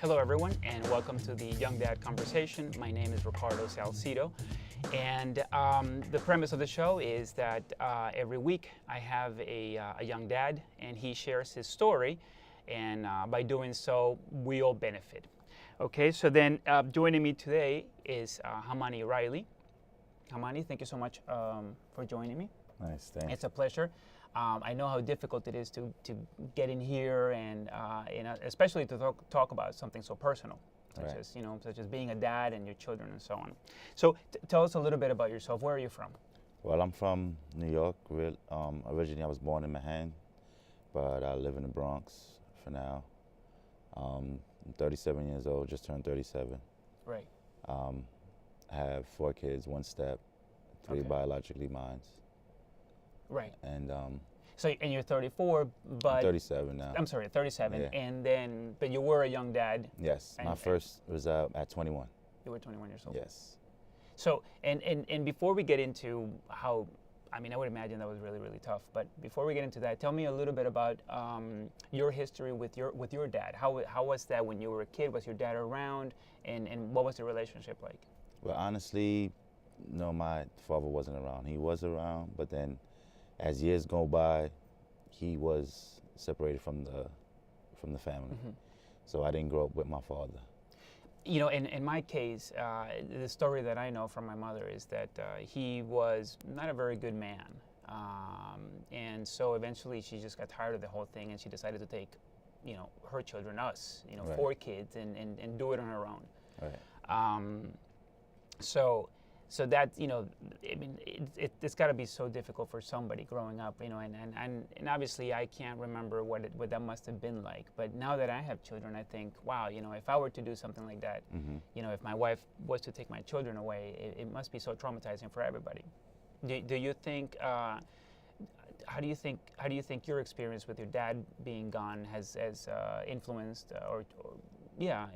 Hello everyone and welcome to the Young Dad Conversation. My name is Ricardo Salcido and the premise of the show is that every week I have a young dad and he shares his story, and by doing so we all benefit. Okay, so then joining me today is Hamani Riley. Hamani, thank you so much for joining me. Nice, thanks. It's a pleasure. I know how difficult it is to get in here and especially to talk about something so personal, such as being a dad and your children and so on. So tell us a little bit about yourself. Where are you from? Well, I'm from New York. Originally, I was born in Manhattan, but I live in the Bronx for now. I'm 37 years old, just turned 37. Right. I have 4 kids, 1 step, 3 biologically mine. Right. And and you're 34, but I'm 37 now. I'm sorry, 37, Yeah. and then but you were a young dad. Yes, my first was at 21. You were 21 years old. Yes. So and before we get into how, I mean, I would imagine that was really, really tough. But before we get into that, tell me a little bit about your history with your dad. How was that when you were a kid? Was your dad around, and what was the relationship like? Well, honestly, no, my father wasn't around. He was around, but then as years go by, he was separated from the family. Mm-hmm. So I didn't grow up with my father. You know, in my case, the story that I know from my mother is that he was not a very good man. And so eventually she just got tired of the whole thing and she decided to take, her children, us, Right. 4 kids and do it on her own. Right. So that, I mean, it's got to be so difficult for somebody growing up, and obviously I can't remember what that must have been like. But now that I have children, I think, wow, if I were to do something like that, Mm-hmm. if my wife was to take my children away, it must be so traumatizing for everybody. Do you think, how do you think your experience with your dad being gone has influenced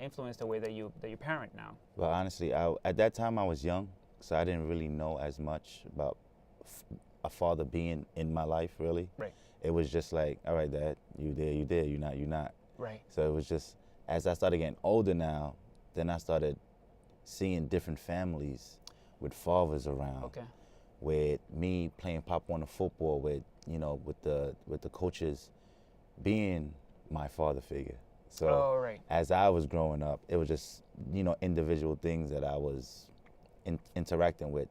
influenced the way that you parent now? Well, honestly, at that time I was young, so I didn't really know as much about a father being in my life, really. Right. It was just like, all right, Dad, you there, you're not. Right. So it was just, as I started getting older now, then I started seeing different families with fathers around. Okay. With me playing Pop Warner football, with the coaches being my father figure. So right. as I was growing up, it was just, individual things that I was interacting with.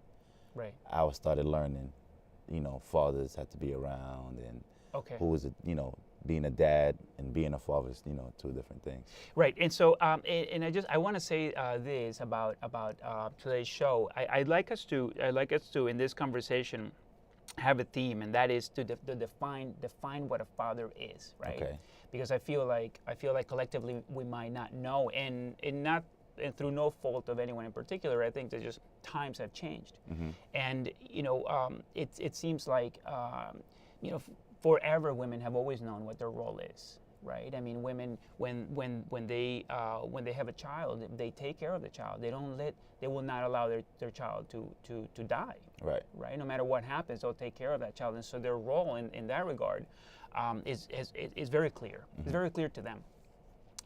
Right. I started learning, fathers had to be around, and Okay. who was, being a dad and being a father is, 2 different things. Right, and so I want to say this about today's show. I'd like us to in this conversation have a theme, and that is to define what a father is, right? Okay. Because I feel like collectively we might not know, and through no fault of anyone in particular. I think that just times have changed, Mm-hmm. and it seems like forever women have always known what their role is, right? I mean, women when they have a child, they take care of the child. They will not allow their child to die. Right. Right. No matter what happens, they'll take care of that child, and so their role in that regard is very clear. Mm-hmm. It's very clear to them.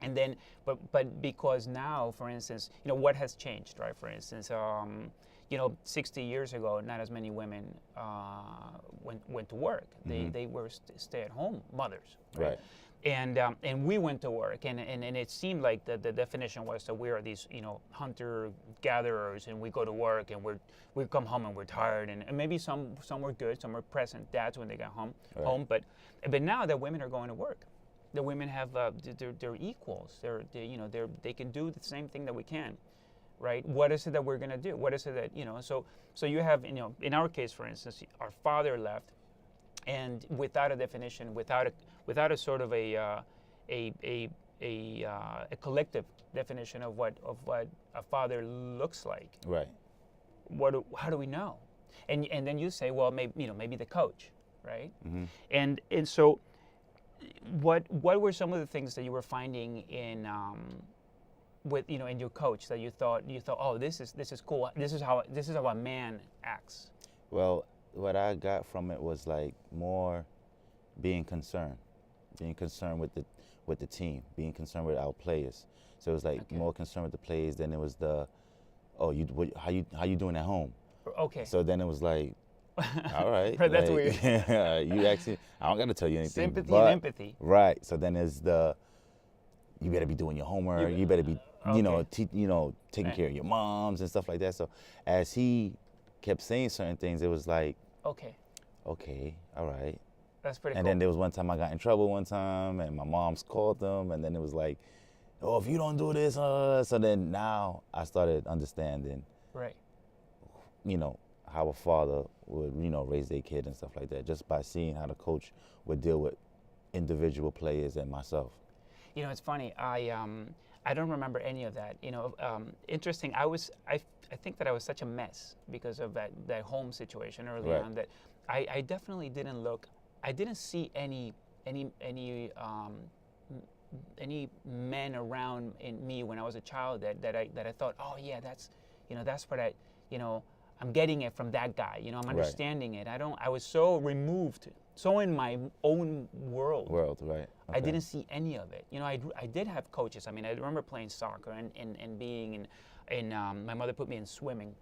And then, but because now, for instance, what has changed, right? For instance, 60 years ago, not as many women went to work. Mm-hmm. They were stay-at-home mothers, Right. And we went to work, and it seemed like the definition was that we are these hunter-gatherers, and we go to work, and we come home and we're tired, and maybe some were good, some were present dads when they got home, Right. but now that women are going to work. The women have they're equals. They can do the same thing that we can, right? What is it that we're gonna do? What is it that So you have in our case, for instance, our father left, and without a definition, without a sort of a collective definition of what a father looks like. Right. How do we know? And then you say, well, maybe the coach, right? Mm-hmm. And so. What were some of the things that you were finding in in your coach that you thought oh, this is cool, this is how a man acts? Well, what I got from it was like more being concerned with with the team, being concerned with our players. So it was like more concerned with the players than it was the, oh, how you doing at home? Okay. So then it was like, all right. Right, that's like, weird. You actually, I don't got to tell you anything. Sympathy but, and empathy. Right. So then there's you better be doing your homework. You better be, taking care of your moms and stuff like that. So as he kept saying certain things, it was like, okay, all right. That's pretty cool. And then there was one time I got in trouble one time, and my mom's called them, and then it was like, oh, if you don't do this, so then now I started understanding, right, how a father would, raise their kid and stuff like that, just by seeing how the coach would deal with individual players and myself. It's funny. I don't remember any of that. Interesting. I think that I was such a mess because of that home situation early on that I definitely didn't look. I didn't see any men around in me when I was a child that I thought, oh yeah, that's what I'm getting it from that guy. I'm understanding it. I was so removed, so in my own world. Right. Okay. I didn't see any of it. I did have coaches. I mean, I remember playing soccer and being in my mother put me in swimming.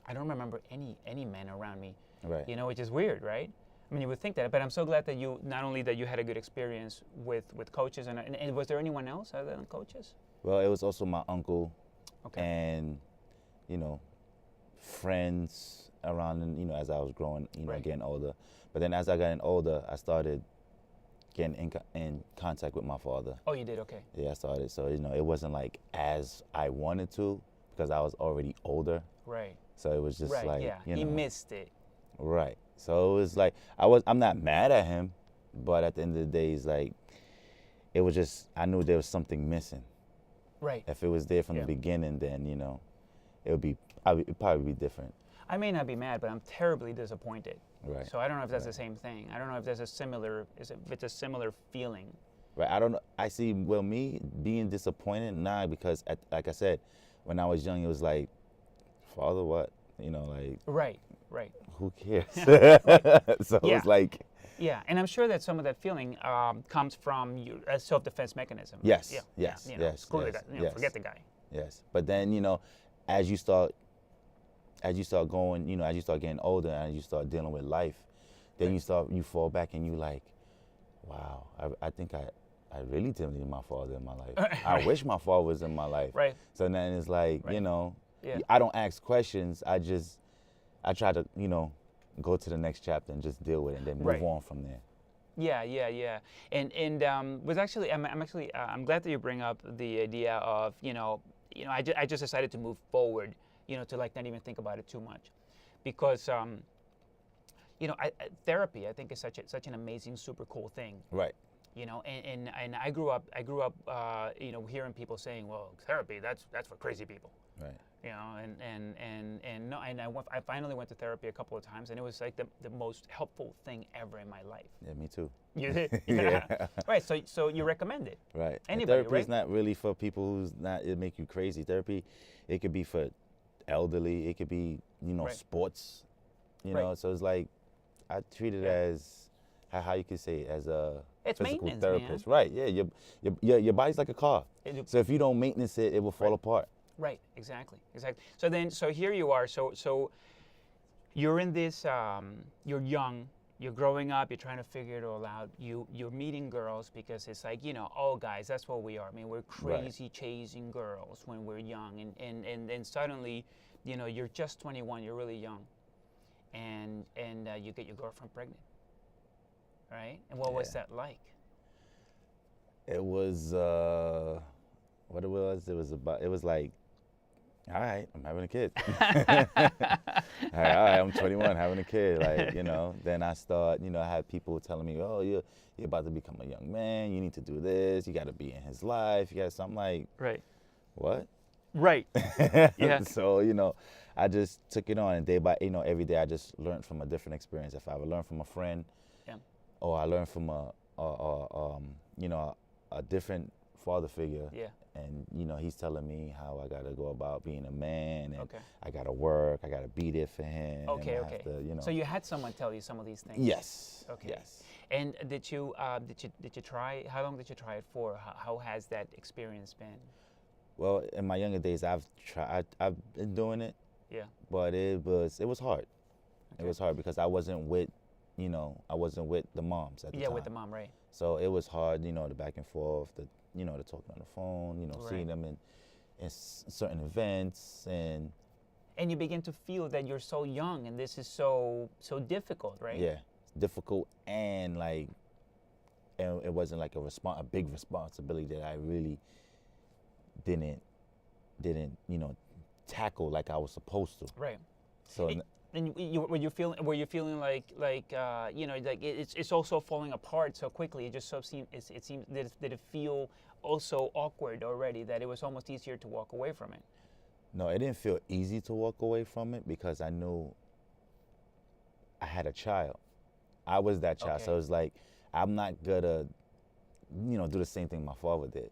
I don't remember any men around me. Right. Which is weird, right? I mean, you would think that, but I'm so glad that not only that you had a good experience with coaches, and was there anyone else other than coaches? Well, it was also my uncle, and friends around, and as I was growing, getting older. But then as I got older, I started getting in contact with my father. Oh, you did? Okay. Yeah, I started. So it wasn't like as I wanted to because I was already older. Right. So it was just like he missed it. Right. So it was like I'm not mad at him, but at the end of the day, it's like it was just I knew there was something missing. Right. If it was there from the beginning, then it'd probably be different. I may not be mad, but I'm terribly disappointed. Right. So I don't know if that's the same thing. I don't know if there's if it's a similar feeling. Right. I don't know. I see. Well, me being disappointed, because like I said, when I was young, it was like, Father, what? Like. Right. Who cares? So Yeah. it's like. Yeah, and I'm sure that some of that feeling comes from a self-defense mechanism. Right? Yes. Yeah. Yes. Yes. Screw the guy. Yes. Forget the guy. Yes. But then as you start going, as you start getting older and you start dealing with life, then you fall back and you like, wow, I think I really didn't need my father in my life. I wish my father was in my life. Right. So then it's like, Yeah. I don't ask questions. I try to, go to the next chapter and just deal with it and then move on from there. Yeah. And was actually I'm glad that you bring up the idea of I just decided to move forward, to like not even think about it too much, because therapy I think is such an amazing, super cool thing. Right. And I grew up hearing people saying, well, therapy that's for crazy people. Right. I finally went to therapy a couple of times, and it was like the most helpful thing ever in my life. Yeah, me too. You did? Yeah. Right. So you recommend it? Right. Anybody? Therapy is not really for people who's not. It make you crazy. Therapy, it could be for elderly. It could be sports. So it's like I treat it as how you could say it, as a physical therapist. Man. Right. Yeah. Your body's like a car. So if you don't maintenance it, it will fall apart. Right, exactly. So here you are. So you're in this. You're young. You're growing up. You're trying to figure it all out. You're meeting girls because it's like oh guys, that's what we are. I mean, we're crazy chasing girls when we're young, and suddenly, you're just 21. You're really young, and you get your girlfriend pregnant. Right. And what was that like? It was what it was like. All right, I'm having a kid. all right, I'm 21, having a kid. Like, then I start, I had people telling me, oh, you're about to become a young man. You need to do this. You got to be in his life. You got something like, right. What? Right. Yeah. So, I just took it on, and day by, every day I just learned from a different experience. If I ever learned from a friend, or I learned from a different father figure. Yeah. And he's telling me how I gotta go about being a man, and I gotta work, I gotta be there for him. Okay. To, So you had someone tell you some of these things. Yes. Okay. Yes. And did you try? How long did you try it for? How has that experience been? Well, in my younger days, I've been doing it, Yeah. but it was hard. It Okay. was hard because I wasn't with, I wasn't with the moms at the Yeah, time. with the mom, right? So it was hard, the back and forth, the talking on the phone, Right. seeing them in certain events, and And you begin to feel that you're so young and this is so difficult, right? yeah, it's difficult, and it wasn't like a big responsibility that I really didn't tackle like I was supposed to. Right. So And were you feeling like it's also falling apart so quickly? It just it seems did it feel also awkward already that it was almost easier to walk away from it? no, it didn't feel easy to walk away from it because I knew I had a child. I was that child, Okay. so it's like I'm not gonna do the same thing my father did.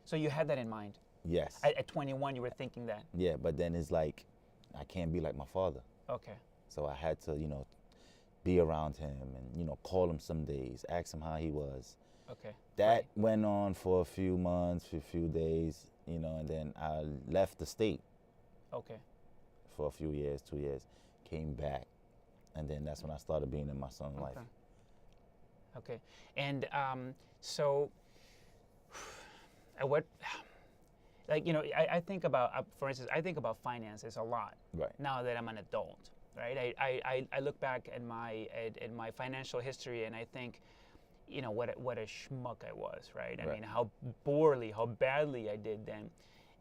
So you had that in mind. Yes. At 21, you were thinking that. Yeah, but then it's like I can't be like my father. Okay. So I had to, be around him and, call him some days, ask him how he was. Okay. That Right. went on for a few months, for a few days, and then I left the state Okay. for a few years, 2 years, came back, and then that's when I started being in my son's life. Okay. Okay. And so, what, like, I think about, for instance, I think about finances a lot Right. now that I'm an adult, right? I look back at my financial history and I think, what a schmuck I was, right? I Right. mean, how badly I did then.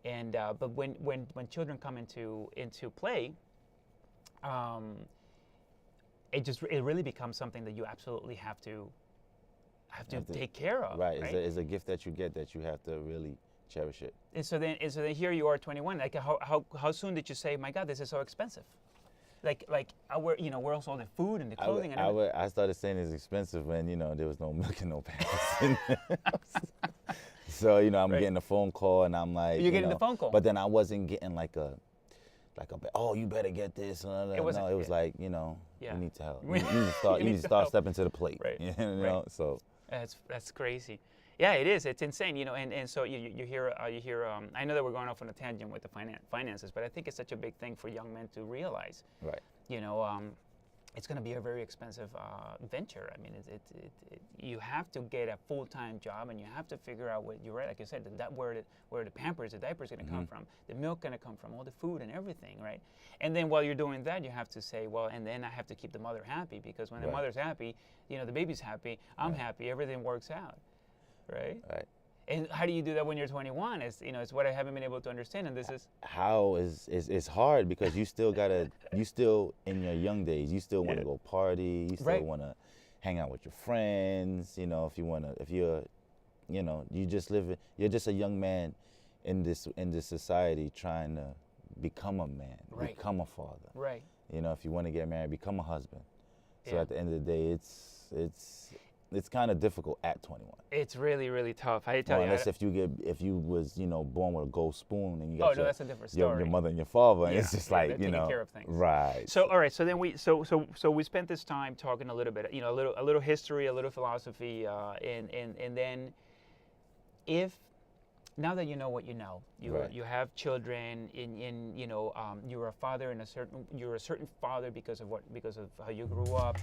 And but when children come into play, it really becomes something that you absolutely have to take care of. Right. Right. It's a gift that you get that you have to really cherish it. And so then here you are, 21. Like how soon did you say, my God, this is so expensive? Like where's all the food and the clothing and everything? I started saying it's expensive when, there was no milk and no pampers in the house. So, I'm Right. getting a phone call and I'm like, You're getting the phone call. But then I wasn't getting like a, oh, you better get this. It wasn't- No, it was yeah. like, Yeah. you need to help. You You need to start, need you need to to start help. stepping to the plate. Right. You so. That's crazy. Yeah, it is. It's insane, and so you hear I know that we're going off on a tangent with the finances, but I think it's such a big thing for young men to realize. Right. It's going to be a very expensive venture. I mean, you have to get a full-time job, and you have to figure out what you're right. Like you said, where the Pampers, the diapers going to come from, the milk going to come from, all the food and everything, right? And then while you're doing that, you have to say, well, and then I have to keep the mother happy because when the Right. mother's happy, the baby's happy, I'm happy, everything works out, right? Right. And how do you do that when you're 21? It's what I haven't been able to understand, and this is How is hard because you still in your young days, you still want to Yeah. go party, you still Right. want to hang out with your friends, if you're, you're just a young man in this society trying to become a man, Right. become a father. right. If you want to get married, become a husband. So Yeah. at the end of the day, it's kind of difficult at 21. It's really, really tough. I tell Well, you. unless if you was born with a gold spoon and you Oh, got no, that's a different your story. mother and your father, and Yeah, it's just yeah, like they're taking care of things. right. So all right, so then we spent this time talking a little bit, a little history, a little philosophy, and then if now that you know what you know, Right. you have children, you're a father you're a certain father because of how you grew up.